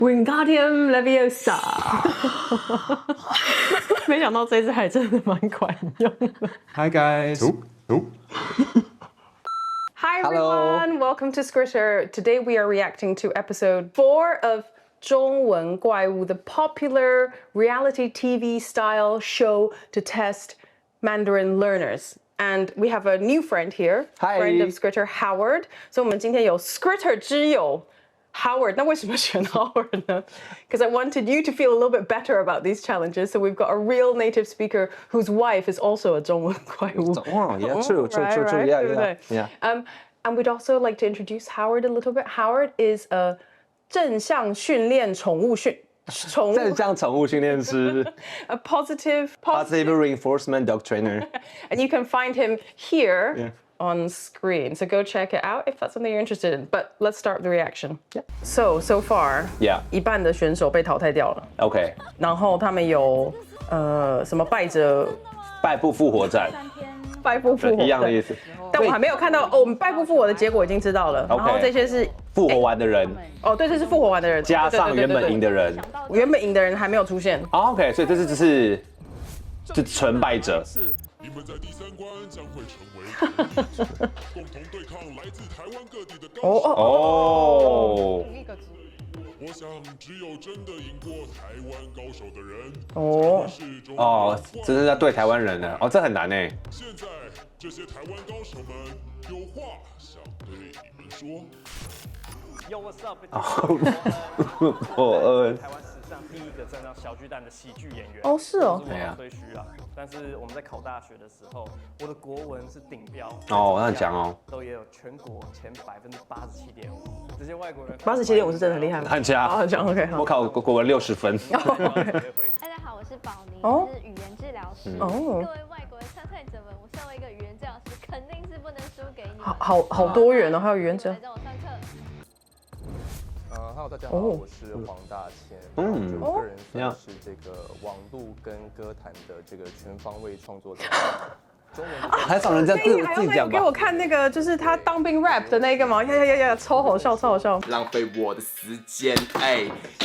Wingardium Leviosa 没想到这次还真的蛮管用的。Hi guys. Hi everyone, welcome to Skritter. Today we are reacting to episode 4 of 中文怪物, the popular reality TV style show to test Mandarin learners. And we have a new friend here, Hi. friend of Skritter, Howard. So 我们今天有 Skritter 之友 Howard. 那为什么选 Howard 呢? Because I wanted you to feel a little bit better about these challenges. So we've got a real native speaker whose wife is also a 中文怪物. Oh, yeah, true, Right? yeah. And we'd also like to introduce Howard a little bit. Howard is a 正向训练宠物训练师 a positive reinforcement dog trainer. And you can find him here on screen. So go check it out if that's something you're interested in. But let's start the reaction. Yeah. So far, 一半的选手被淘汰掉了。OK. 然后他们有什么败部复活战一样的意思。但我还没有看到我们败部复活的结果已经知道了。然后这些是复活完的人。对，这是复活完的人，加上原本赢的人。原本赢的人还没有出现。OK， 所以这次只是纯败者。你们在第3关将会成为共同对抗来自台湾各地的高手。我想，只有真的赢过台湾高手的人，真的在对台湾人呢。这很难呢。现在，这些台湾高手们有话想对你们说。Yo, what's up? 伯恩。台湾史上第一个站上小巨蛋的喜剧演员。是哦。对啊。吹嘘啊！但是我们在考大学的时候，我的国文是顶标。那讲哦。都也有全国前87.5%。这些外国人。87.5%是真的很厉害吗？很强。很强 ，OK。我考国文60分。大家好，我是宝妮，我是语言治疗师。各位外国人参赛者们，我身为一个语言治疗师，肯定是不能输给你。好多元哦，还有语言治疗。来找我上课。Hello， 大家好，我是黄大千。我个人算是这个网路跟歌坛的这个全方位创作者。中文还找人家自己讲吧。给我看那个，就是他当兵 rap 的那个嘛，呀，超好笑。浪费我的时间，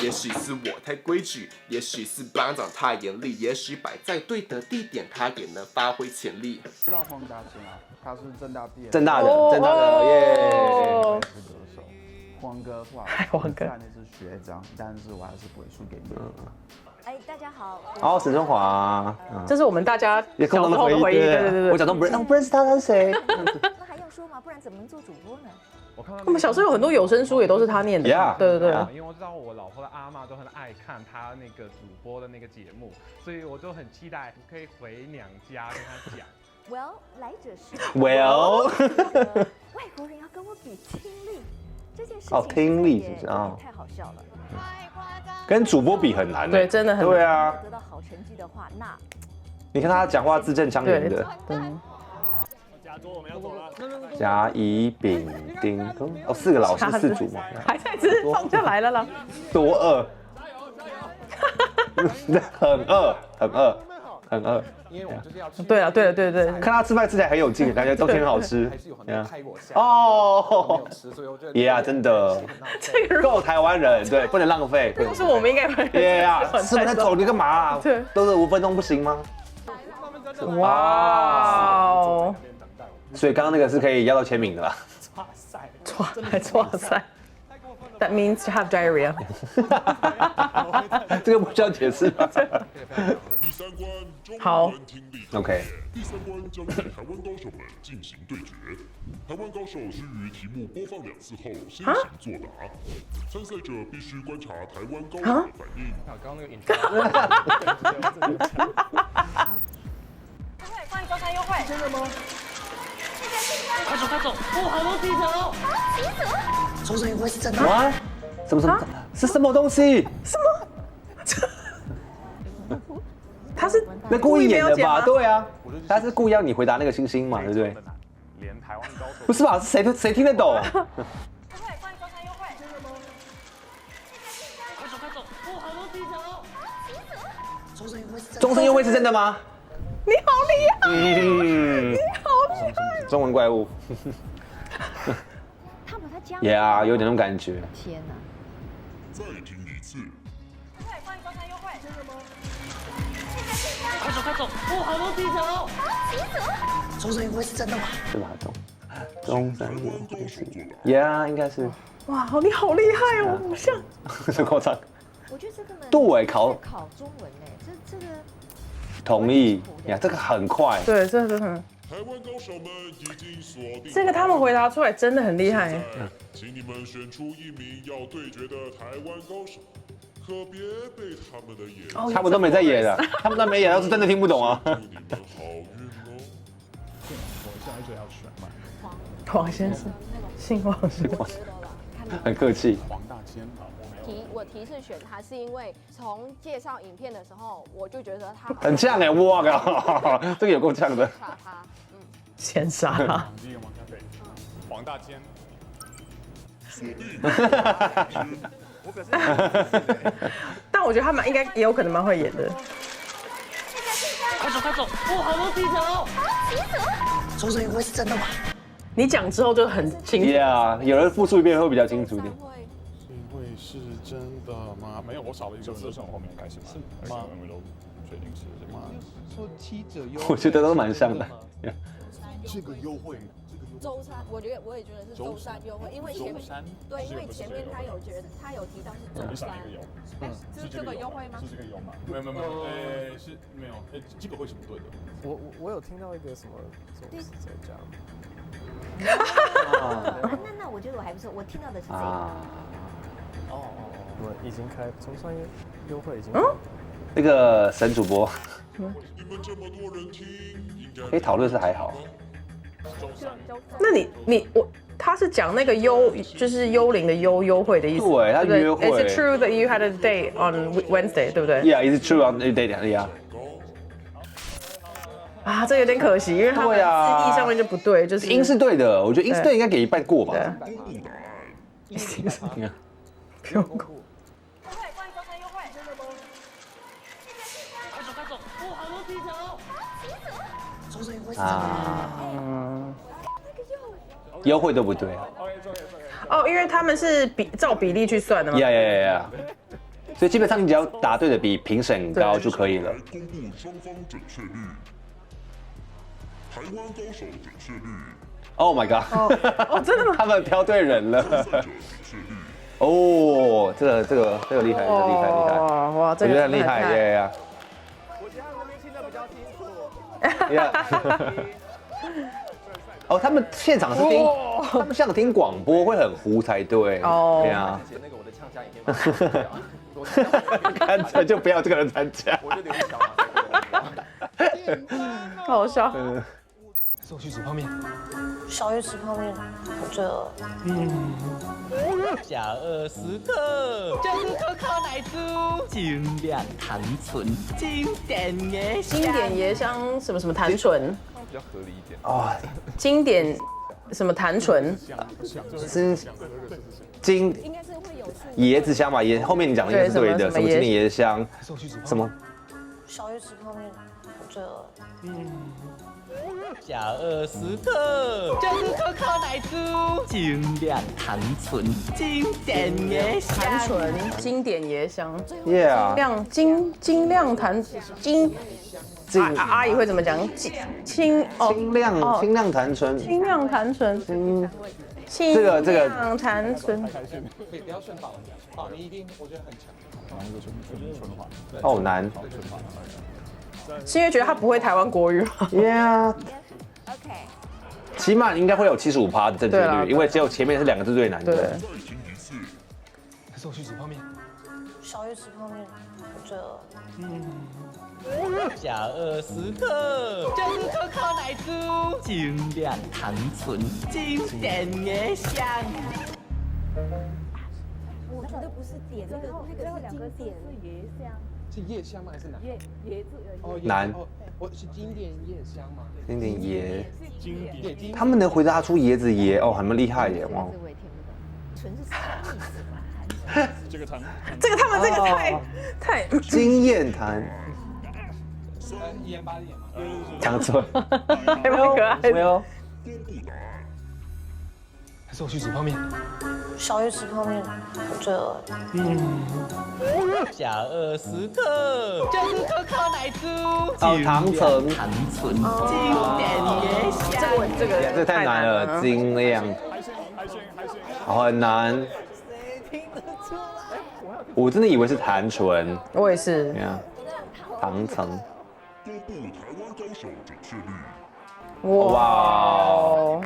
也许是我太规矩，也许是班长太严厉，也许摆在对的地点，他也能发挥潜力。知道黄大千啊，他是政大毕业，政大的耶。黄哥，黄哥，你是学长，但是我还是不会输给你。大家好。沈春华，这是我们大家小时候的回忆。对。我假装不认识他是谁。那还要说吗？不然怎么能做主播呢？我们小时候有很多有声书也都是他念的。对。因为我知道我老婆的阿嬷都很爱看他那个主播的那个节目，所以我就很期待可以回娘家跟他讲。Well， 来者是。外国人要跟我比听力。这件事情听力是不是啊？太好笑了。跟主播比很难。对，真的很难。对啊。得到好成绩的话，那你看他讲话字正腔圆的。甲桌我们要走了。甲乙丙丁4个老师4组嘛。还在只是放下来了啦。多饿。很饿。因为我们就是要吃。对了。看他吃饭吃起来很有劲，感觉都挺好吃。还是有很多开我下。没有吃，所以我觉得。真的。这个够台湾人，对，不能浪费。不是我们应该。吃完再走，你干嘛？对，都是5分钟不行吗？哇！所以刚刚那个是可以要到签名的啦。哇塞 That means to have diarrhea. 这个不需要解释吧？第3关，好 ，OK。第3关将与台湾高手们进行对决。台湾高手需于题目播放2次后先行作答，参赛者必须观察台湾高手的反应。刚刚那个欢迎周三优惠。真的吗？快走！好多提成哦。周三优惠是真的吗？什么？是什么东西？什么？他是那故意演的吧？对啊，他是故意要你回答那个星星嘛，对不对？连台湾高手。不是吧？谁听得懂？欢迎周三优惠。真的吗？快走！好多提成哦。终身优惠是真的吗？你好厉害！你好厉害！中文怪物。他把他加。Yeah， 有点那种感觉。天哪！再听一次。快帮你周三优惠！真的吗？快走快走！哦，好多提成哦！周三优惠是真的吗？是吧？中山优惠是，Yeah， 应该是。哇，你好厉害哦，好像。很夸张。我觉得这个呢，对，考中文呢，这个。同意呀，这个很快。对，这个真的。台湾高手们已经锁定。这个他们回答出来真的很厉害。请你们选出一名要对决的台湾高手，可别被他们的眼。他们都没在演的，他们都没演，要是真的听不懂啊。祝你们好运哦。我下一个要选嘛。黄先生，姓黄是吗？很客气。黄大仙啊。我提示选他是因为从介绍影片的时候，我就觉得他很呛哎，我靠，这个有够呛的。杀他，先杀。第一个吗？对，黄大仙。我表示，但我觉得他们应该也有可能蛮会演的。快走快走！哦，好多提成哦！周三优惠是真的吗？你讲之后就很清楚。Yeah， 有人复述一遍会比较清楚一点。会是真的吗？没有，我少了一个字，从后面开始吗？是吗？我们都确定是这个吗？说7折优惠，我觉得都蛮像的。这个优惠，周三，我也觉得是周三优惠，因为前面对，因为前面他有提到是周三，是这个优惠吗？是这个优吗？没有，是没有，这个会是不对的。我有听到一个什么这种事在讲。那我觉得我还不错，我听到的是这个。我已经开周三优惠已经。那个神主播，你们这么多人听，应该可以讨论是还好。那他是讲那个就是幽灵的优惠的意思。对，他约会。Is it true that you had a date on Wednesday？ 对不对 ？Yeah, is it true on a date? Yeah. 啊，这有点可惜，因为他们字义上面就不对，就是音是对的，我觉得音是对，应该给1半过吧。不用过。快帮你周三优惠！真的吗？快走快走！哦，好多提成哦！周三优惠是真的吗？优惠都不对。哦，因为他们是照比例去算的嘛。Yeah。所以基本上你只要答对的比评审高就可以了。公布双方准确率。台湾高手准确率。Oh my god！ 哦，真的吗？他们挑对人了。哦，这个厉害，这个厉害。哇，这个我觉得很厉害耶。我觉得他们那边听得比较清楚。哦，他们现场是听，他们现场听广播会很糊才对。哦，对啊。而且那个我的呛虾影片，干脆就不要这个人参加。我就留一条嘛。好笑。还是我去煮泡面。小鱼吃泡面，我罪恶。小20克，就是可可奶酥，精酿糖醇，经典椰香。经典椰香什么糖醇？比较合理一点。哦，经典什么糖醇？是应该是会有椰子香吧？后面你讲的应该是对的，什么经典椰香？什么？小鱼吃泡面，我罪恶。小20克，就是可可奶酥，精酿糖醇，经典椰香。糖醇，经典椰香。Yeah。精酿糖精。阿姨会怎么讲？清酿糖醇。清酿糖醇。这个糖醇。不要顺宝，宝你一定我觉得很强。好难。是因为觉得他不会台湾国语吗 ？Yeah。OK。起码应该会有75%的正确率，因为只有前面是2个字最难的。对。还是我去煮泡面。小鱼吃泡面，我罪恶。小20克，就是可可奶酥，精酿糖醇，经典椰香。我觉得不是点那个是经典椰香。是夜香吗？还是哪？椰子哦，难。我是经典夜香吗？经典椰。他们能回答出椰子椰哦，很厉害耶！哇。纯是什么意思吧？这个糖，这个他们这个太经验谈。一言8点嘛。讲错。还蛮可爱的。还是我去煮泡面。小鱼吃泡面，这小二时刻就是Coco奶猪，糖橙，经典野香。这太难了，精亮，很难。我真的以为是弹唇，我也是。你看，糖橙。公布台湾高手准确率。哇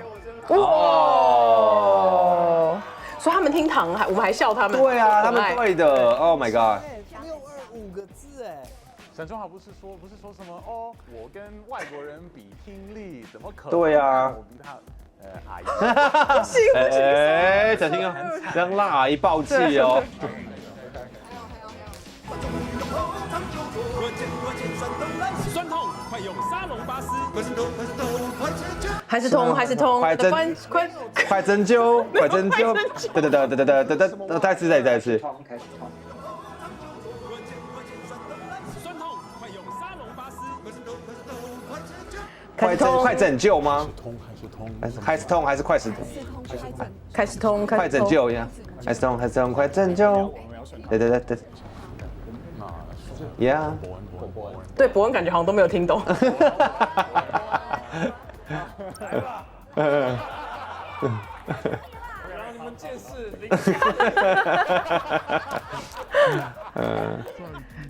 哦！所以他们听糖我们还笑他们。对啊，他们对的。Oh my god！ 625个字哎。沈中豪不是说什么哦，我跟外国人比听力，怎么可能？对啊。我比他阿姨。哎，小心哦，让阿姨爆气哦。酸痛，快用沙龙巴斯。还是痛，快针灸，快针灸，再次。酸痛，快用沙龙巴斯。快拯救吗？还是痛？还是快始痛？开始痛，快拯救呀！还是痛，快拯救。对。Yeah。对，博恩感觉好像都没有听懂。让你们见识零下。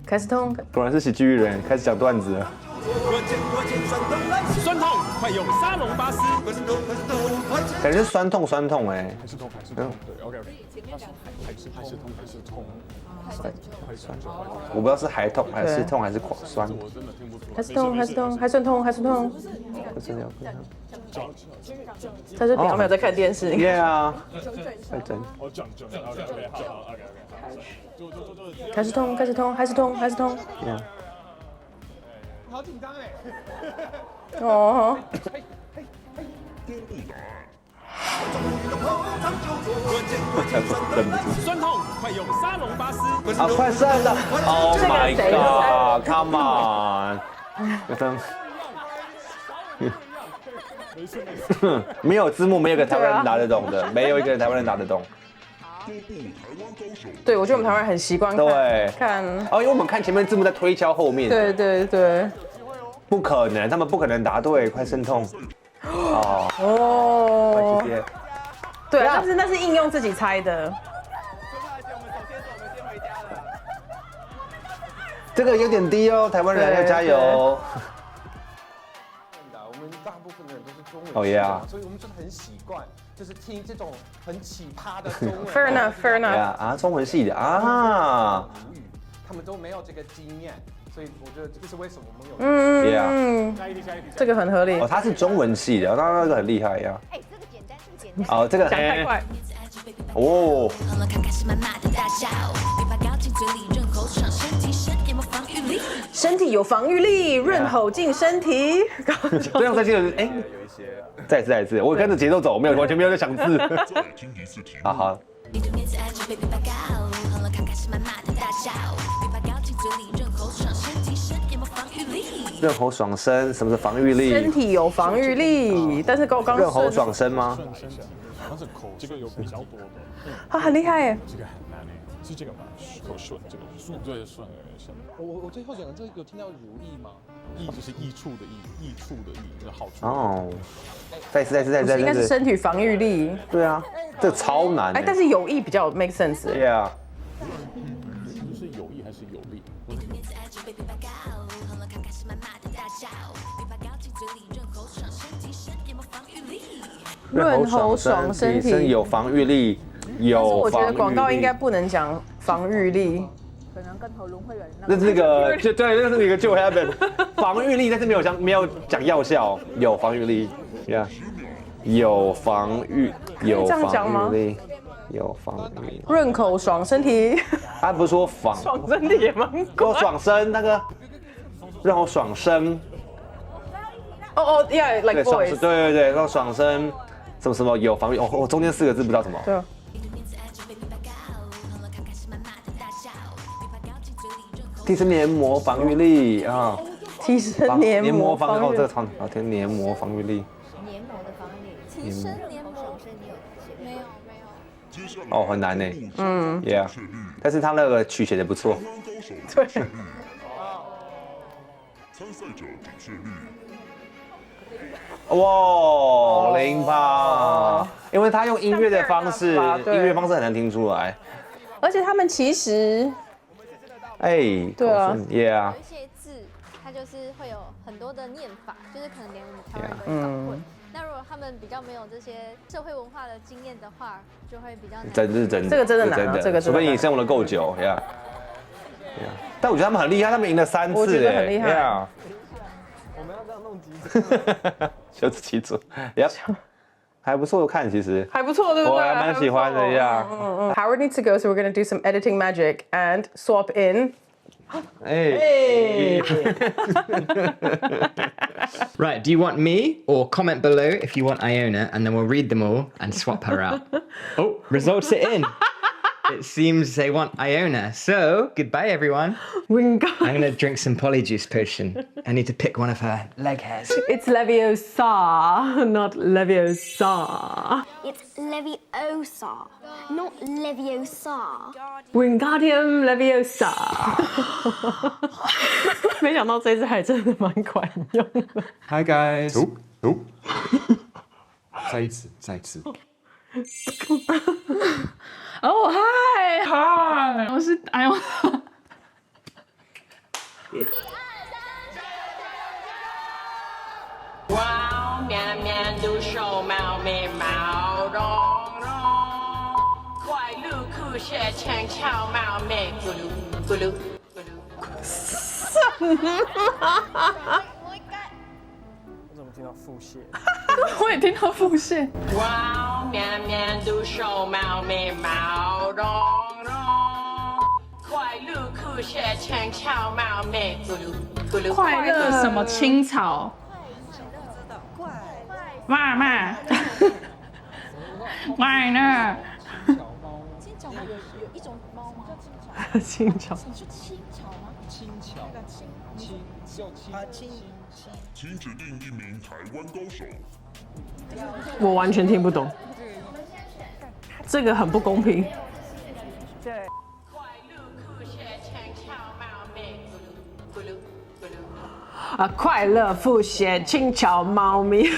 开始痛，果然是喜剧人，开始讲段子了。酸痛，快用沙龙巴斯。感觉是酸痛哎。还是痛。对 ，OK。还是痛。我不知道是还痛还是痛还是酸。还是痛。他是平常没有在看电视。Yeah。快整。开始痛。好紧张哎。哦。酸痛，快用沙龙巴斯。快射了 ！Oh my god！Come on！没有字幕，没有个台湾人打得懂的，没有一个台湾人打得懂。对，我觉得我们台湾人很习惯看。因为我们看前面字幕在推敲后面。对。不可能，他们不可能答对，快肾痛。哦。对，但是那是应用自己猜的。这个有点低哦，台湾人要加油。我们大部分的人都是中文系的，所以我们真的很习惯，就是听这种很奇葩的中文。Fair enough。中文系的啊。他们都没有这个经验。所以我觉得这是为什么我们有下一题，这个很合理。他是中文系的，当然那个很厉害呀。这个简单。这个讲太快。哦。身体有防御力，润喉进身体。这样再记得，有一些。再一次，我跟着节奏走，完全没有在想字。好。润喉爽身，什么是防御力？身体有防御力，但是跟我刚润喉爽身吗？但是口这个有比较多的。很厉害耶。这个很难诶，是这个吧？口顺，这个顺对顺。我最后讲的这个有听到如意吗？益就是益处的益，益处的益，就是好处。哦。再次。应该是身体防御力。对啊，这超难。但是有益比较 make sense。对啊。是有益还是有利？润喉爽身体有防御力，有。我觉得广告应该不能讲防御力，可能跟喉咙会有那是那个对，那是那个救 heaven 防御力，但是没有讲药效，有防御力，有防御力，有防御力。润口爽身体，他不是说爽身体也蛮怪。爽身那个润喉爽身。Yeah，like voice。对，那爽身什么有防御中间4个字不知道什么。对。提升黏膜防御力啊！提升黏膜防御力。这个超好听，黏膜防御力。黏膜的防御力，提升黏膜爽身，你有没有？哦，很难呢。Yeah， 但是他那个曲写的不错。对。参赛者准确率。哇，0趴，因为他用音乐的方式，音乐方式很难听出来。而且他们其实，对啊 ，Yeah。有一些字，它就是会有很多的念法，就是可能连我们台湾人都会搞混。那如果他们比较没有这些社会文化的经验的话，就会比较难。真的，这个真的难，这个除非你生活的够久，Yeah。但我觉得他们很厉害，他们赢了3次，我觉得很厉害。我们要这样弄几组？就7组，还不错看，其实还不错，对不对？我还蛮喜欢的呀。Howard needs to go, so we're gonna do some editing magic and swap in. Right, do you want me or comment below if you want Iona and then we'll read them all and swap her out? Oh, results are in. It seems they want Iona. So, goodbye everyone. I'm going to drink some polyjuice potion. I need to pick one of her leg hairs. It's Leviosa, not Leviosa. It's Leviosa, not Leviosa. Wingardium Leviosa. 没想到这次还真的蛮管用的。Hi guys. Oh. 再一次。哦，嗨，我是Iona。哇，面面都手毛眉毛茸茸，快乐酷炫轻巧毛眉咕噜咕噜咕噜。什么？我怎么听到腹泻？我也听到腹泻。哇，面面都手毛眉毛茸茸，快乐酷炫轻巧毛眉咕噜咕噜。快乐什么青草？妈妈，快乐。青草有一种猫吗？青草。你说青草吗？轻巧，请指定一名台湾高手。我完全听不懂，这个很不公平。对。快乐复写轻巧猫咪。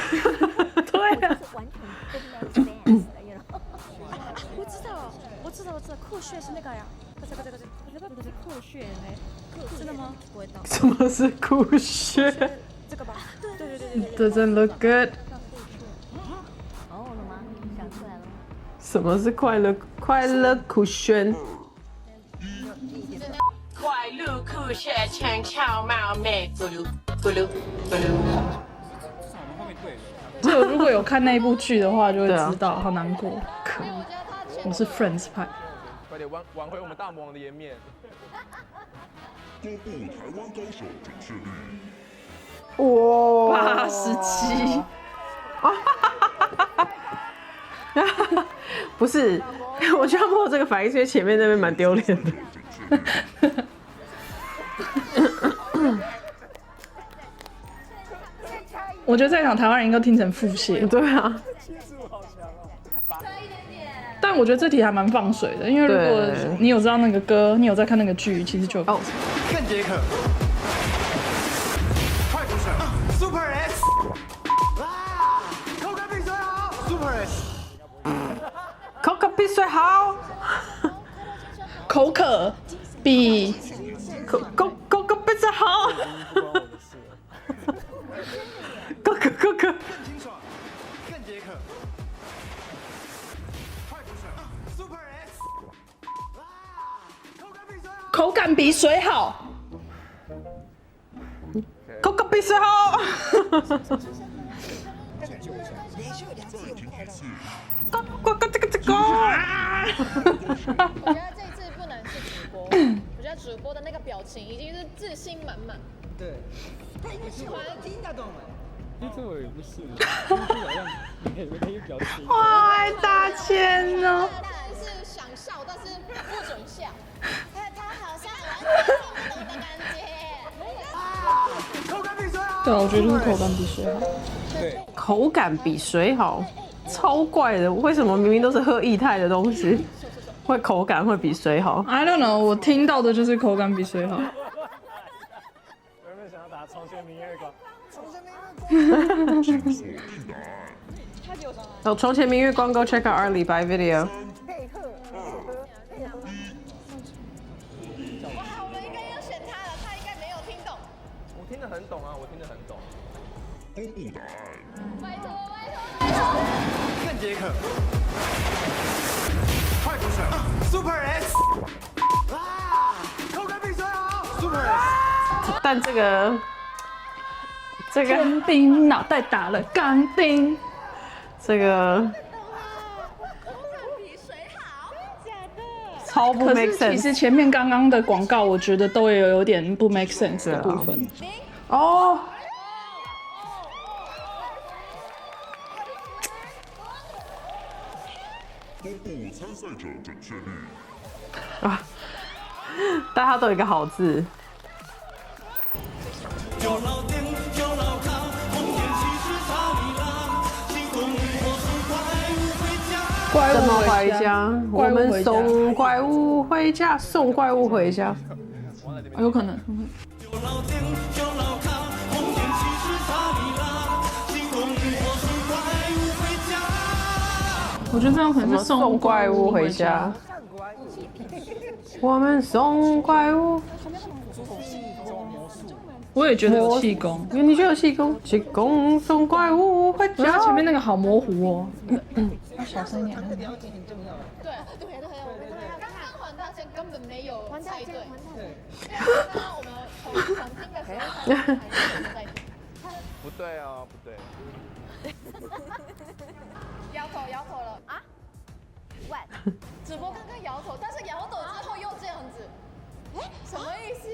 对啊。我知道，酷炫是那个呀。酷炫哎，真的吗？不会到。什么是酷炫？这个吧。对。Doesn't look good。哦了吗？想出来了吗？什么是快乐酷炫？快乐酷炫轻巧猫咪咕噜咕噜咕噜。这如果有看那部剧的话，就会知道，好难过。可我是 Friends 派。快点挽回我们大魔王的颜面。公布台湾高手准确率。哇，87。不是，我觉得摸这个反应是因为前面那边蛮丢脸的。我觉得在场台湾人应该听成腹泻。对啊。但我觉得这题还蛮放水的，因为如果你有知道那个歌，你有在看那个剧，其实就有。更解渴。快补水 ，Super S。啊！口感比水好 ，Super S。口感比水好。口渴比口感比水好。口渴。更解渴。口感比水好。口感比水好。我觉得这一次不能是主播，我觉得主播的那个表情已经是自信满满。对，他应该是我听得懂哎。这我也不是，没表情。哇，大千哦！当然是想笑，但是不准笑。他好像完全听不懂的感觉。口感比水好。对，我觉得就是口感比水好。对，口感比水好，超怪的。为什么明明都是喝液态的东西？会口感会比水好。I don't know， 我听到的就是口感比水好。有没有想要打重现明月光？哦，重前明月光 ，Go check out our 李白 video。哇，我们应该要选他了，他应该没有听懂。我听得很懂啊，我听得很懂。公布答案。拜托拜托拜托。邓杰克，快捕手 ，Super X， 啊，口感比谁好 ？Super X。但这个天兵脑袋打了钢钉，这个超不 make 可是 sense。其实前面刚刚的广告，我觉得都有点不 make sense 的部分。哦。公布参赛者准确率。啊，大家都有一个好字。怎么回家？我们送怪物回家，送怪物回家。有可能。我觉得这样可能是送怪物回家。我们送怪物。我也觉得有气功，你觉得有气功？气功送怪物回家。它前面那个好模糊哦。要小声一点。对，我刚刚还大钱根本没有猜对。刚刚我们重新的时候，不对啊，不对。摇头了啊 ？What？ 主播刚刚摇头，但是摇头之后又这样子，哎，什么意思？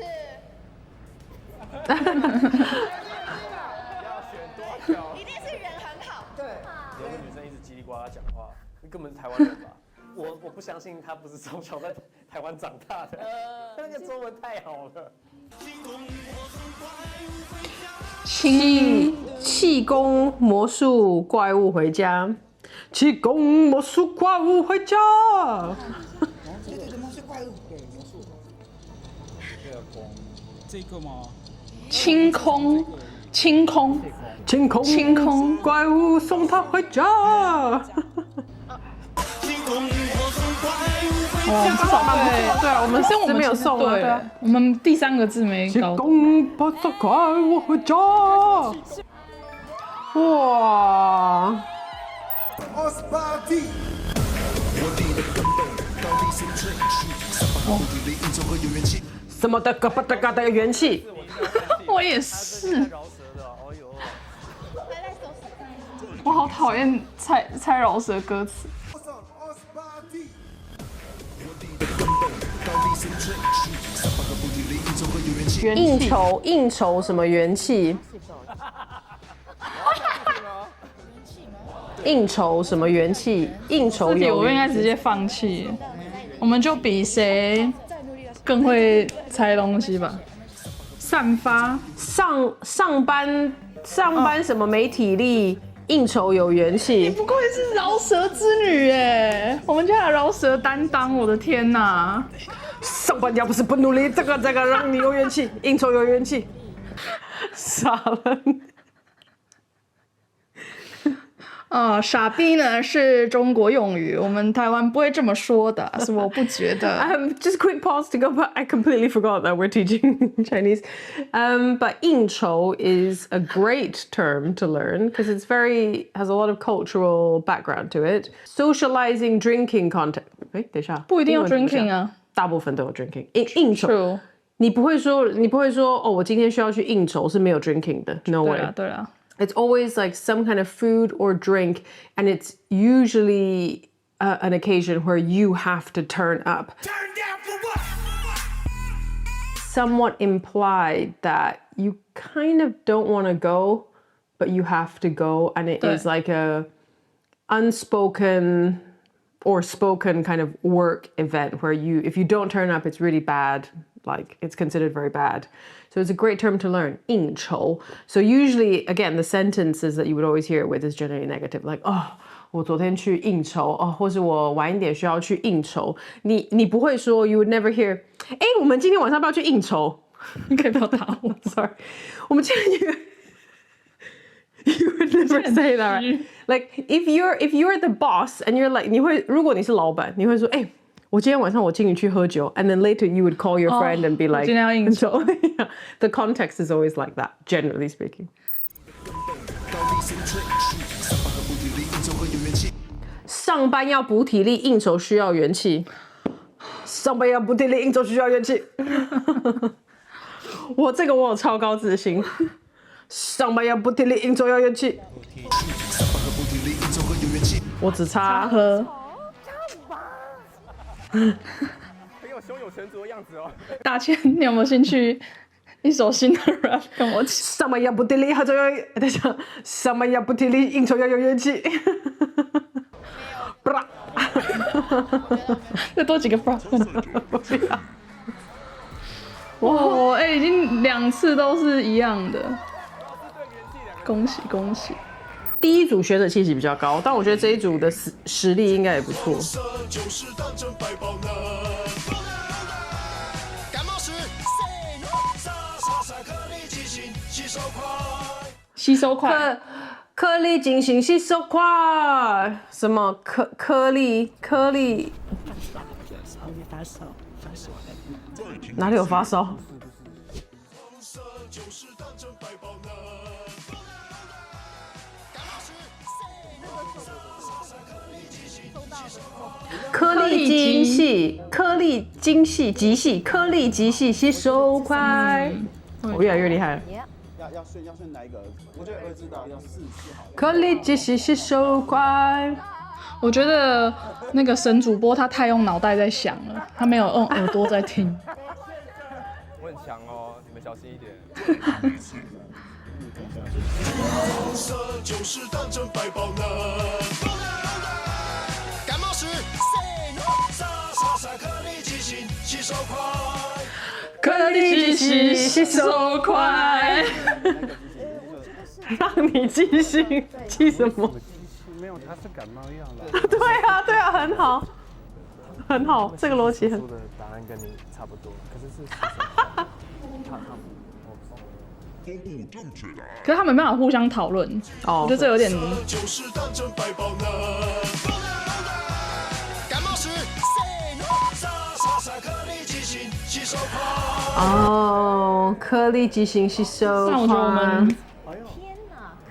要选多久？一定是人很好。对，有个女生一直叽里呱啦讲话，根本是台湾人吧？我不相信她不是从小在台湾长大的，那个中文太好了。气功魔术怪物回家，气功魔术怪物回家。对，魔术怪物，对魔术。对啊，这个吗？清空怪物送他回家。哇，至少对啊，我们是没有送啊，对啊，我们第3个字没搞懂。气功送怪物回家。哇！什么的嘎巴哒嘎的元气？我也是。我好讨厌蔡饶舌歌词。应酬什么元气？应酬什么元气？应酬有。我应该直接放弃，我们就比谁更会猜东西吧。散发上班什么没体力？应酬有元气。你不愧是饶舌之女耶！我们家的饶舌担当，我的天哪！上班要不是不努力，这个让你有元气，应酬有元气。傻了。傻逼呢是中国用语，我们台湾不会这么说的，所以我不觉得。Just quick pause to go back. I completely forgot that we're teaching Chinese. But 应酬 is a great term to learn because it's has a lot of cultural background to it. Socializing, drinking content. 等一下，不一定要 drinking 啊，大部分都有 drinking. 应酬，你不会说哦，我今天需要去应酬是没有 drinking 的 ，no way. 对啊。It's always like some kind of food or drink, and it's usually an occasion where you have to turn up. Turn down for what? Somewhat implied that you kind of don't want to go, but you have to go, and it is like a unspoken or spoken kind of work event where if you don't turn up, it's really bad. Like it's considered very bad. So it's a great term to learn, 应酬. So usually, again, the sentences that you would always hear it with is generally negative, like, oh, 我昨天去应酬哦，或是我晚一点需要去应酬，你不会说 you would never hear， 哎，我们今天晚上要不要去应酬？你可以不要打我 ，sorry， 我们今天You would never say that, right? Like if you're the boss and you're like 如果你是老板，你会说，哎，我今天晚上我请你去喝酒 ，and then later you would call your friend and be like， 今天要应酬。The context is always like that, generally speaking. 上班要补体力，应酬需要元气。上班要补体力，应酬需要元气。我有超高自信。上班要补体力，应酬要元气。我只差喝。很有胸有成竹的样子哦。大千，你有没有兴趣一首新的 rap 跟我一起？上班要补体力，喝酒要等一下，上班要补体力，应酬要有元气。再多几个 bra。哇，哎，已经2次都是一样的。恭喜恭喜！第一组学者气息比较高，但我觉得这一组的实力应该也不错。吸收快，颗粒进行吸收快，什么颗粒？哪里有发烧？颗粒精细，颗粒精细，极细，颗粒极细，吸收快。我越来越厉害了。要顺哪一个？我觉得儿知道要4次好。颗粒极细，吸收快。我觉得那个神主播他太用脑袋在想了，他没有用耳朵在听。我很强哦，你们小心一点。感冒时，颗粒极细，吸收快。颗粒极细，吸收快。让你记性，记什么？没有，它是感冒药啦。对啊，很好，很好，这个逻辑很。说的答案跟你差不多，可是可是他们没办法互相讨论，我觉得这有点。哦，颗粒极细吸收。那我觉得我们，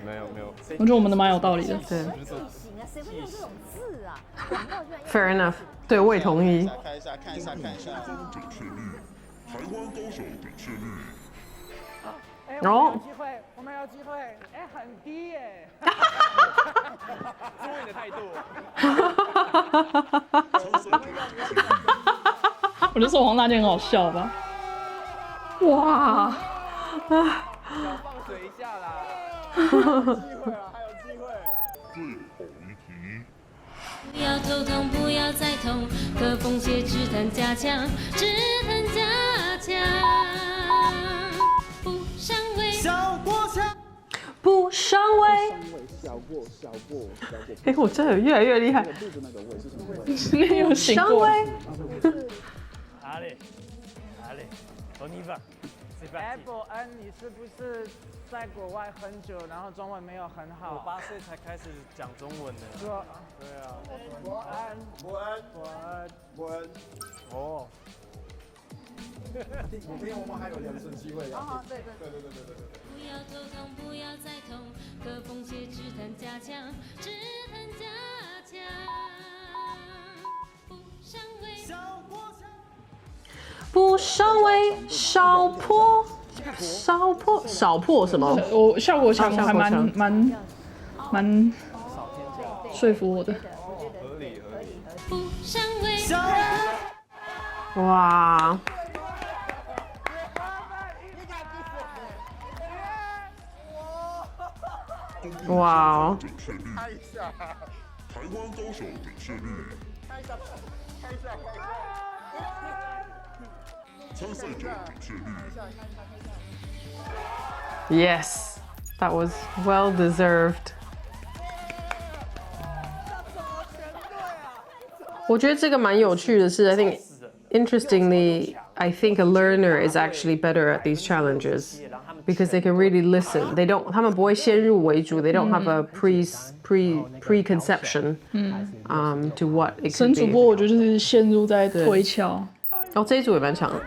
没有，我觉得我们的蛮有道理的。对。谁会用这种字啊？ Fair enough， 对，我也同意。看一下。台湾高手准确率。哦。我们有机会，哎，很低耶。注意你的态度。我就说黄大健很好笑吧。哇！要放水一下啦。还有机会。不要头痛，不要再痛，可风邪止疼加强，止疼加强。不伤胃，不伤胃。小过。哎，我真的越来越厉害。没有醒过。哪里？和你吧。哎，博恩，你是不是在国外很久，然后中文没有很好？我8岁才开始讲中文的。对啊。伯恩。哦。我们还有2次机会。哦，对。不要头痛，不要再痛，可风邪止疼加强，止疼加强。不伤胃，不伤胃，少破什么？我效果强，我还蛮说服我的。合理。不伤胃。哇！哇！看一下，台湾高手准确率。看一下。参赛者准确率。Yes, that was well deserved. 我觉得这个蛮有趣的是 I think interestingly, I think a learner is actually better at these challenges because they can really listen.他们不会先入为主 they don't have a preconception to what it could be. 神主播我觉得就是陷入在推敲。这一组也蛮强的。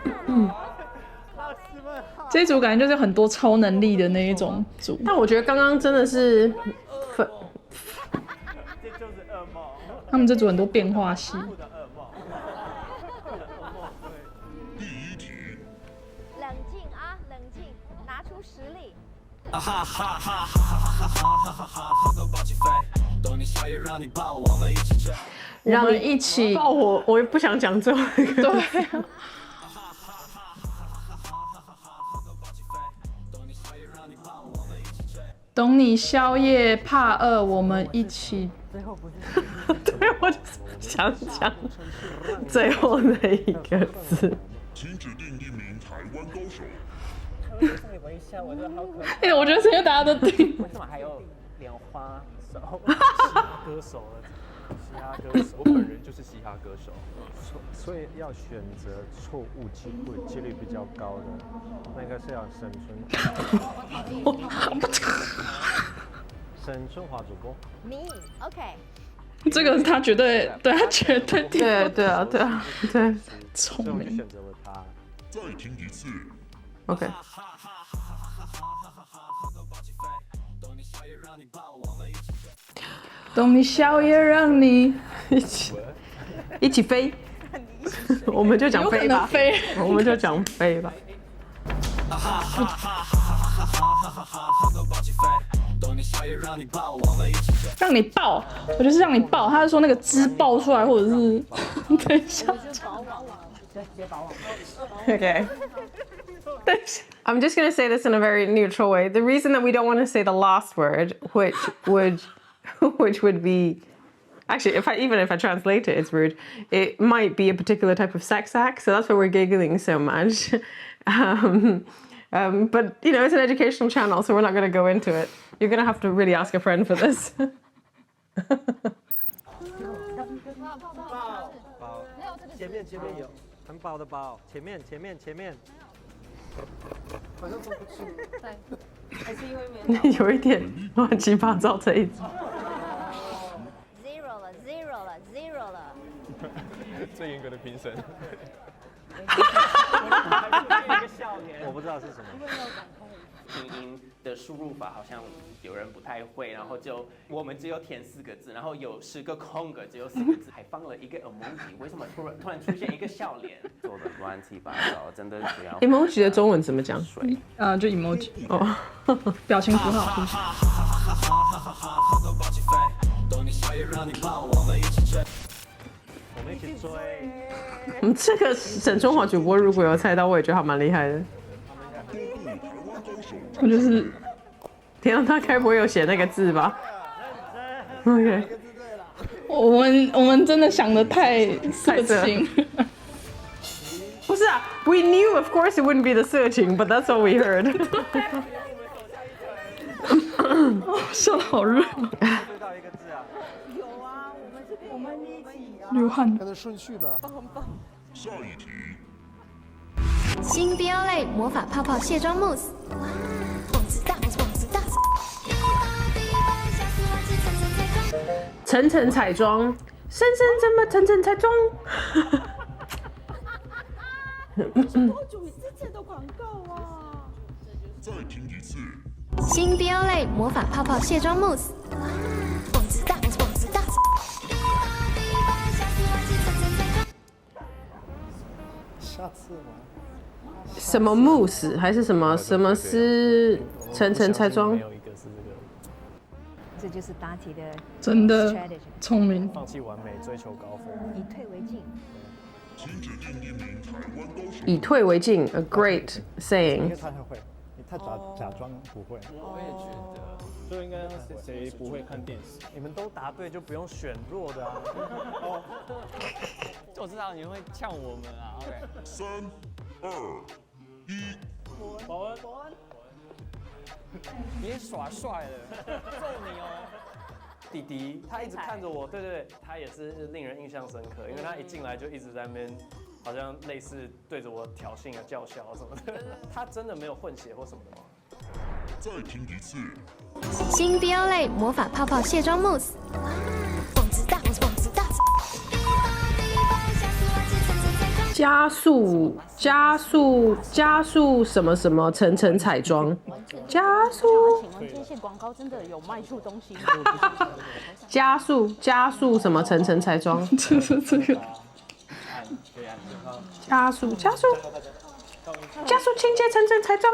这一组感觉就是很多超能力的那一种组。但我觉得刚刚真的是他们这组很多变化戏。冷静啊，冷静，拿出实力。让你一起爆我也不想讲最后一个。对。懂你宵夜怕饿，我们一起。对，我就是想讲最后那一个字。请指定一名台湾高手。我觉得好可爱。哎，我觉得是因为大家都听。为什么还有莲花手？歌手了，嘻哈歌手。我本人就是嘻哈歌手，所以要选择错误几率比较高的，那个是要沈春华主播。你 OK。这个他绝对，对他绝对对啊，聪明。选择了他。再听一次。OK。懂你宵夜让你一起飞，我们就讲飞吧，我们就讲飞吧。让你爆，我觉得是让你爆。他是说那个汁爆出来，或者是等一下。Okay. I'm just going to say this in a very neutral way. The reason that we don't want to say the last word, which would be, actually, even if I translate it, it's rude. It might be a particular type of sex act, so that's why we're giggling so much. But you know, it's an educational channel, so we're not going to go into it. You're going to have to really ask a friend for this. 前面有很饱的饱，前面。好像做不出，对，还是因为没有。有一点乱七八糟这一组。Zero 了。最严格的评审。我不知道是什么。拼音的输入法好像有人不太会，然后我们只有填4个字，然后有10个空格，只有4个字，还放了一个 emoji， 为什么突然出现一个笑脸？做的乱七八糟，真的只要 emoji 的中文怎么讲？就 emoji 哦，表情符号。我们一起追。这个沈春华主播如果有猜到，我也觉得他蛮厉害的。我就是，天啊，他该不会有写那个字吧 ？OK， 我们真的想的太色情。不是啊 ，We knew of course it wouldn't be the 色情 but that's all we heard 。笑得好热。追到一个字啊。有啊，我们一起啊。流汗。跟着顺序的。下一题。新 BL 类魔法泡泡卸妆慕斯。层层彩妆，深深怎么层层彩妆？多久之前的广告啊？再听一次。新 BL 类魔法泡泡卸妆慕斯。下次吗？什么慕斯还是什么是层层彩妆？这就是答题的真的聪明。放弃完美，追求高分。以退为进。请指定一名台湾高手。以退为进 ，a great saying。因为他会，你太假装不会。我也觉得，就应该谁不会看电视？你们都答对，就不用选弱的啊。我知道你会呛我们啊。OK。3、2、1。博恩。别耍帅了，揍你哦！弟弟，他一直看着我，对对对，他也是令人印象深刻，因为他一进来就一直在那边，好像类似对着我挑衅啊、叫嚣什么的。他真的没有混血或什么的吗？再听一次。新 BL 类魔法泡泡卸妆慕斯。加速什么什么层层彩妆，加速。请问这些广告真的有卖出东西吗？加速什么层层彩妆？这个。加速清洁层层彩妆。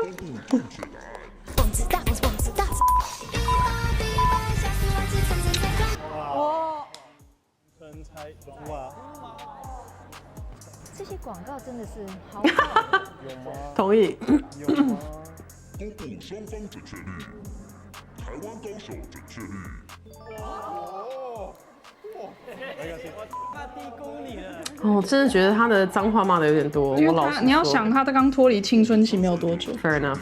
哦，层彩妆啊！这些广告真的是好好。有吗？同意。有吗？公布双方准确率，台湾高手准确率。他低估你了。我真的觉得他的脏话骂的有点多。因为我老实你要想，他刚脱离青春期没有多久。 Fair enough。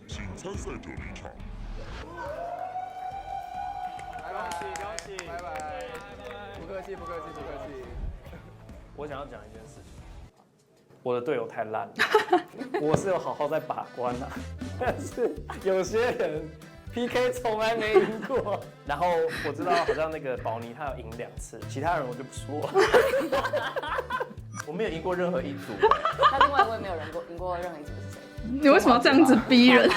请参赛者离场。恭喜，拜拜，不客气。我想要讲一件事情，我的队友太烂了，我是有好好在把关啊，但是有些人 PK 从来没赢过。然后我知道好像那个宝妮她有赢2次，其他人我就不说了。我没有赢过任何一组，那另外我也没有赢过任何一组是谁？你为什么要这样子逼人？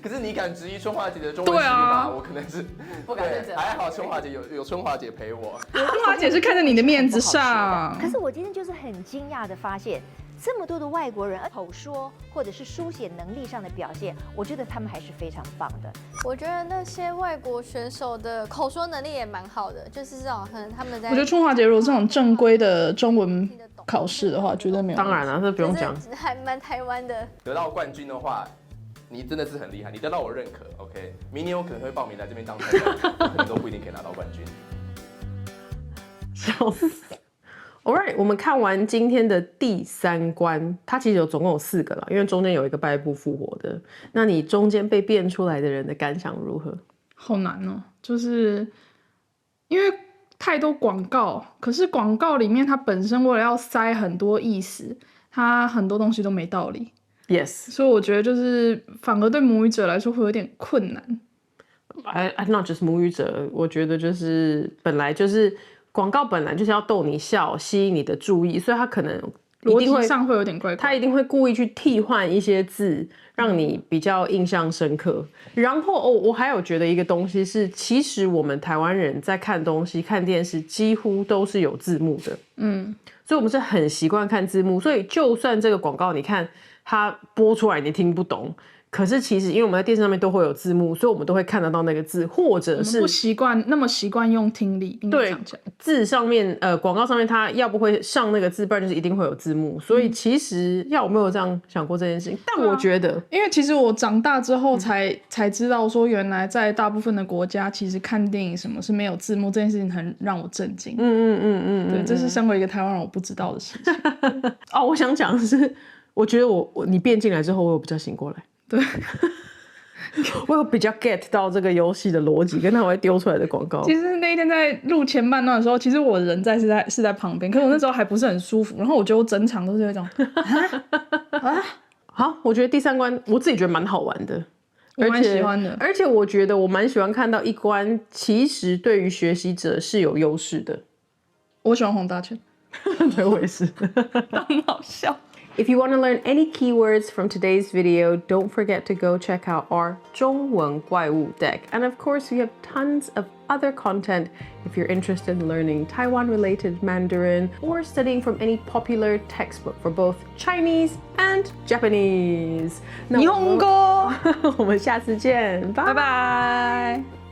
可是你敢质疑春华姐的中文实力吗？我可能是不敢认真。还好春华姐有春华姐陪我。春华姐是看在你的面子上。可是我今天就是很惊讶的发现，这么多的外国人口说或者是书写能力上的表现，我觉得他们还是非常棒的。我觉得那些外国选手的口说能力也蛮好的，就是这种他们在。我觉得春华姐如果这种正规的中文考试的话，绝对没有。当然了，这不用讲。还蛮台湾的。得到冠军的话，你真的是很厉害，你得到我认可。OK， 明年我可能会报名来这边当参赛者，可能都不一定可以拿到冠军。笑死。Alright， 我们看完今天的第3关，它其实总共有4个了，因为中间有一个败部复活的。那你中间被变出来的人的感想如何？好难哦，就是因为太多广告，可是广告里面它本身为了要塞很多意思，它很多东西都没道理。Yes， 所以我觉得就是反而对母语者来说会有点困难。I not just 母语者，我觉得就是本来就是广告本来就是要逗你笑，吸引你的注意，所以他可能逻辑上会有点怪怪，他一定会故意去替换一些字，让你比较印象深刻。然后我还有觉得一个东西是，其实我们台湾人在看东西、看电视，几乎都是有字幕的，所以我们是很习惯看字幕。所以就算这个广告，你看它播出来你听不懂。可是其实，因为我们在电视上面都会有字幕，所以我们都会看得到那个字，或者是不那么习惯用听力。对，字上面广告上面它要不会上那个字，不然就是一定会有字幕。所以其实我没有这样想过这件事情，但我觉得，因为其实我长大之后才知道说，原来在大部分的国家，其实看电影什么是没有字幕这件事情，很让我震惊。对，这是身为一个台湾人我不知道的事情。哦，我想讲的是，我觉得你变进来之后，我有比较醒过来。对，我有比较 get 到这个游戏的逻辑，跟他会丢出来的广告。其实那一天在录前半段的时候，其实我人是在旁边，可是我那时候还不是很舒服，然后我觉得我整场都是有一种好，我觉得第3关我自己觉得蛮好玩的，我蛮喜欢的，而且我觉得我蛮喜欢看到一关其实对于学习者是有优势的。我喜欢黄大千，对，我也是，很好笑。If you want to learn any keywords from today's video, don't forget to go check out our 中文怪物 deck. And of course, we have tons of other content if you're interested in learning Taiwan-related Mandarin or studying from any popular textbook for both Chinese and Japanese. 日本語。我们下次见，拜拜。